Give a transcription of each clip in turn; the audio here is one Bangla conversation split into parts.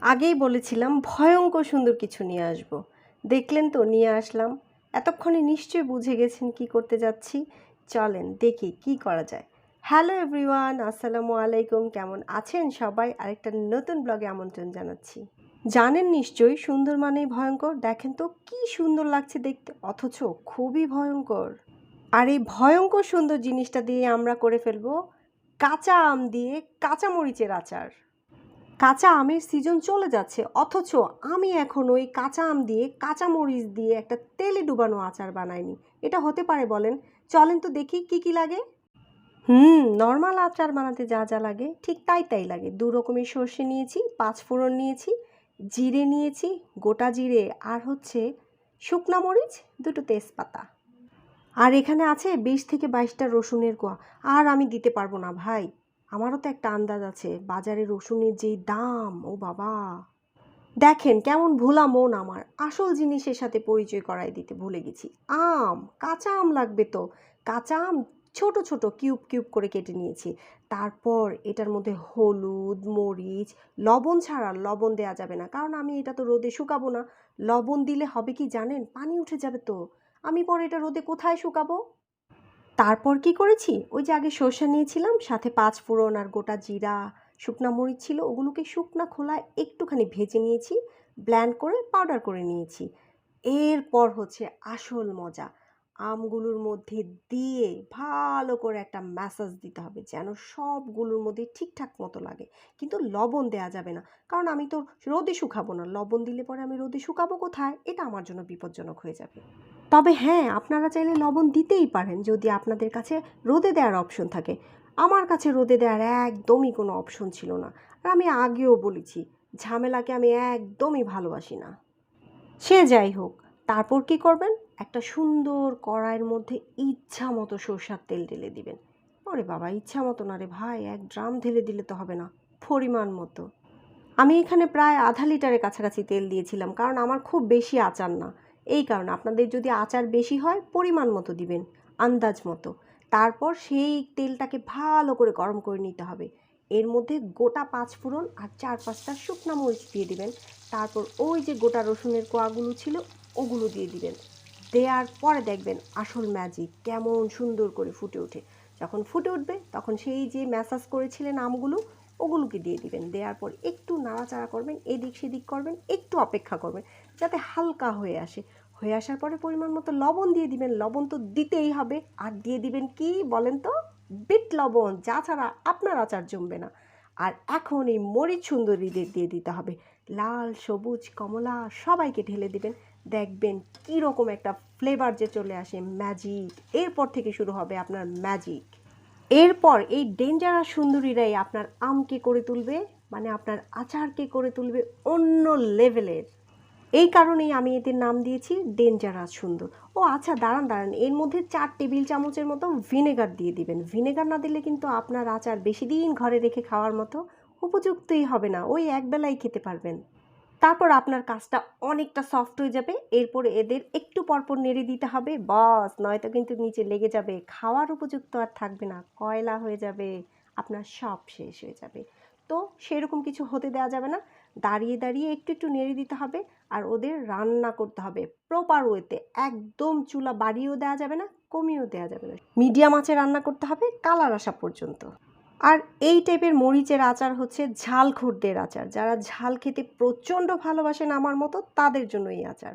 আগেই বলেছিলাম ভয়ঙ্কর সুন্দর কিছু নিয়ে আসব। দেখলেন তো নিয়ে আসলাম। এতক্ষণে নিশ্চয়ই বুঝে গেছেন কি করতে যাচ্ছি। চলেন দেখি কি করা যায়। হ্যালো এভরিওয়ান, আসসালামু আলাইকুম। কেমন আছেন সবাই? আরেকটা নতুন ব্লগে আমন্ত্রণ জানাচ্ছি। জানেন নিশ্চয়ই সুন্দর মানেই ভয়ঙ্কর। দেখেন তো কি সুন্দর লাগছে দেখতে, অথচ খুবই ভয়ঙ্কর। আর এই ভয়ঙ্কর সুন্দর জিনিসটা দিয়ে আমরা করে ফেলবো কাঁচা আম দিয়ে কাঁচা মরিচের আচার। কাঁচা আমের সিজন চলে যাচ্ছে, অথচ আমি এখন ওই কাঁচা আম দিয়ে কাঁচা মরিচ দিয়ে একটা তেলে ডুবানো আচার বানাইনি। এটা হতে পারে বলেন? চলেন তো দেখি কি কি লাগে। নর্মাল আচার বানাতে যা যা লাগে ঠিক তাই তাই লাগে। 2 রকমের সর্ষে নিয়েছি, 5 ফোড়ন নিয়েছি, জিরে নিয়েছি, গোটা জিরে, আর হচ্ছে শুকনা মরিচ, 2টো তেজপাতা। আর এখানে আছে 20 থেকে 22টা রসুনের কোয়া। আর আমি দিতে পারবো না ভাই, আমারও তো একটা আন্দাজ আছে বাজারে রসুনের যেই দাম, ও বাবা। দেখেন কেমন ভোলা মন আমার, আসল জিনিসের সাথে পরিচয় করাই দিতে ভুলে গেছি। আম, কাঁচা আম লাগবে তো। কাঁচা আম ছোট ছোট কিউব কিউব করে কেটে নিয়েছি। তারপর এটার মধ্যে হলুদ, মরিচ, লবণ ছাড়া, লবণ দেয়া যাবে না কারণ আমি এটা তো রোদে শুকাবো না। লবণ দিলে হবে কি জানেন, পানি উঠে যাবে তো। আমি পরে এটা রোদে কোথায় শুকাবো? তারপর কি করেছি, ওই যে আগে সর্ষে নিয়েছিলাম, সাথে 5 ফোড়ন আর গোটা জিরা, শুকনা মরিচ ছিল, ওগুলোকে শুকনা খোলায় একটুখানি ভেজে নিয়েছি, ব্ল্যান্ড করে পাউডার করে নিয়েছি। এরপর হচ্ছে আসল মজা, আমগুলোর মধ্যে দিয়ে ভালো করে একটা ম্যাসাজ দিতে হবে যেন সবগুলোর মধ্যে ঠিকঠাক মতো লাগে। কিন্তু লবণ দেয়া যাবে না কারণ আমি তো রোদে শুকাবো না। লবণ দিলে পরে আমি রোদে শুকাবো কোথায়? এটা আমার জন্য বিপজ্জনক হয়ে যাবে। তবে হ্যাঁ, আপনারা চাইলে লবণ দিতেই পারেন যদি আপনাদের কাছে রোদে দেওয়ার অপশন থাকে। আমার কাছে রোদে দেওয়ার একদমই কোনো অপশন ছিল না। আর আমি আগেও বলেছি, ঝামেলাকে আমি একদমই ভালোবাসি না। সে যাই হোক, তারপর কি করবেন? একটা সুন্দর কড়াইয়ের মধ্যে ইচ্ছা মতো সরষের তেল ঢেলে দিবেন। ওরে বাবা, ইচ্ছা মতো না রে ভাই, 1 ড্রাম ঢেলে দিলে তো হবে না, পরিমাণ মতো। আমি এখানে প্রায় আধা লিটারের কাছাকাছি তেল দিয়েছিলাম কারণ আমার খুব বেশি আচার না। এই কারণে আপনাদের যদি আচার বেশি হয় পরিমাণ মতো দিবেন, আন্দাজ মতো। তারপর সেই তেলটাকে ভালো করে গরম করে নিতে হবে। এর মধ্যে গোটা 5 ফোড়ন আর 4-5টা শুকনা মরিচ দিয়ে দিবেন। তারপর ওই যে গোটা রসুনের কোয়াগুলো ছিল, ওগুলো দিয়ে দিবেন। দেওয়ার পরে দেখবেন আসল ম্যাজিক কেমন সুন্দর করে ফুটে ওঠে। যখন ফুটে উঠবে তখন সেই যে ম্যাসাজ করেছিলেন আমগুলো, ওগুলোকে দিয়ে দিবেন। দেওয়ার পর একটু নাড়াচাড়া করবেন, এদিক সেদিক করবেন, একটু অপেক্ষা করবেন যাতে হালকা হয়ে আসে। হয়ে আসার পরে পরিমাণ মতো লবণ দিয়ে দিবেন। লবণ তো দিতেই হবে। আর দিয়ে দিবেন কি বলেন তো? বিট লবণ, যা ছাড়া আপনার আচার জমবে না। আর এখন এই মরিচ সুন্দরীদের দিয়ে দিতে হবে। লাল, সবুজ, কমলা সবাইকে ঢেলে দিবেন। দেখবেন কীরকম একটা ফ্লেভার যে চলে আসে, ম্যাজিক। এরপর থেকে শুরু হবে আপনার ম্যাজিক। এরপর এই ডেঞ্জারাস সুন্দরীরাই আপনার আমকে করে তুলবে, মানে আপনার আচারকে করে তুলবে অন্য লেভেলের। এই কারণেই আমি এদের নাম দিয়েছি ডেঞ্জারাস সুন্দর। ও আচ্ছা, দাঁড়ান দাঁড়ান, এর মধ্যে 4 টেবিল চামচের মতো ভিনেগার দিয়ে দিবেন। ভিনেগার না দিলে কিন্তু আপনার আচার বেশি দিন ঘরে রেখে খাওয়ার মতো উপযুক্তই হবে না, ওই একবেলাই খেতে পারবেন। তারপর আপনার কাজটা অনেকটা সফট হয়ে যাবে। এরপরে এদের একটু পরপর নেড়ে দিতে হবে, বস, নয়তো কিন্তু নিচে লেগে যাবে, খাওয়ার উপযুক্ত আর থাকবে না, কয়লা হয়ে যাবে, আপনার সব শেষ হয়ে যাবে। তো সেরকম কিছু হতে দেওয়া যাবে না। দাঁড়িয়ে দাঁড়িয়ে একটু একটু নেড়ে দিতে হবে। আর ওদের রান্না করতে হবে প্রপার ওয়েতে। একদম চুলা বাড়িয়েও দেওয়া যাবে না, কমিয়েও দেওয়া যাবে না, মিডিয়াম আঁচে রান্না করতে হবে কালার আসা পর্যন্ত। আর এই টাইপের মরিচের আচার হচ্ছে ঝালখোরদের আচার। যারা ঝাল খেতে প্রচণ্ড ভালোবাসেন আমার মতো, তাদের জন্য এই আচার।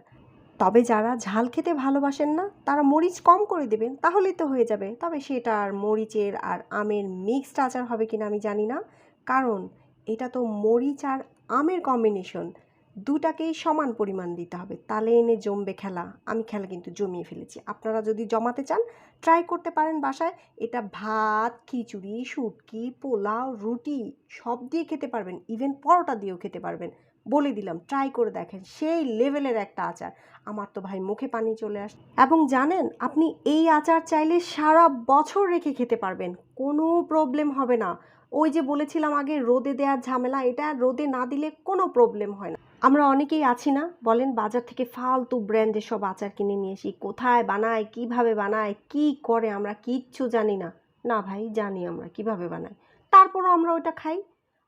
তবে যারা ঝাল খেতে ভালোবাসেন না তারা মরিচ কম করে দেবেন, তাহলেই তো হয়ে যাবে। তবে সেটা আর মরিচের আর আমের মিক্সড আচার হবে কিনা আমি জানি না, কারণ এটা তো মরিচ আর আমের কম্বিনেশন। দুটাকেই সমান পরিমাণ দিতে হবে, তালে এনে জমবে খেলা। আমি খেলা কিন্তু জমিয়ে ফেলেছি। আপনারা যদি জমাতে চান ট্রাই করতে পারেন বাসায়। এটা ভাত, খিচুড়ি, শুটকি, পোলাও, রুটি সব দিয়ে খেতে পারবেন, ইভেন পরোটা দিয়েও খেতে পারবেন। বলে দিলাম, ট্রাই করে দেখেন, সেই লেভেলের একটা আচার। আমার তো ভাই মুখে পানি চলে আসে। এবং জানেন, আপনি এই আচার চাইলে সারা বছর রেখে খেতে পারবেন, কোনো প্রবলেম হবে না। ওই যে বলেছিলাম আগে রোদে দেওয়ার ঝামেলা, এটা রোদে না দিলে কোনো প্রবলেম হয় না। আমরা অনেকেই আছি না, বলেন বাজার থেকে ফালতু ব্র্যান্ডের সব আচার কিনে নিয়ে আসি, কোথায় বানায়, কিভাবে বানায়, কি করে আমরা কিচ্ছু জানি না। না ভাই, জানি আমরা কিভাবে বানাই, তারপরও আমরা ওটা খাই,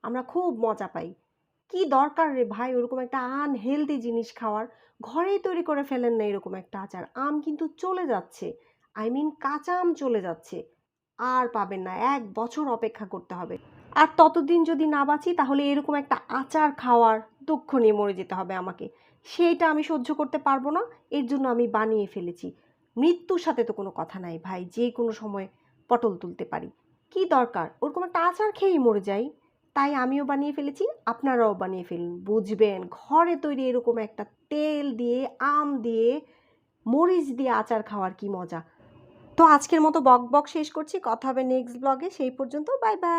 আমরা খুব মজা পাই। কি দরকার রে ভাই ওরকম একটা আনহেলদি জিনিস খাওয়ার? ঘরেই তৈরি করে ফেলেন না এরকম একটা আচার। আম কিন্তু চলে যাচ্ছে। আই মিন কাঁচা আম চলে যাচ্ছে। আর পাবেন না, ১ বছর অপেক্ষা করতে হবে। আর ততদিন যদি না বাঁচি তাহলে এরকম একটা আচার খাওয়ার দুঃখ নিয়ে মরে যেতে হবে আমাকে। সেইটা আমি সহ্য করতে পারবো না, এর জন্য আমি বানিয়ে ফেলেছি। মৃত্যুর সাথে তো কোনো কথা নাই ভাই, যে কোনো সময় পটল তুলতে পারি। কি দরকার ওরকম একটা আচার খেয়েই মরে যাই। তাই আমিও বানিয়ে ফেলেছি, আপনারাও বানিয়ে ফেলুন, বুঝবেন ঘরে তৈরি এরকম একটা তেল দিয়ে, আম দিয়ে, মরিচ দিয়ে আচার খাওয়ার কি মজা। তো আজকের মতো বক বক শেষ করছি, কথা হবে নেক্সট ব্লগে। সেই পর্যন্ত বাই বাই।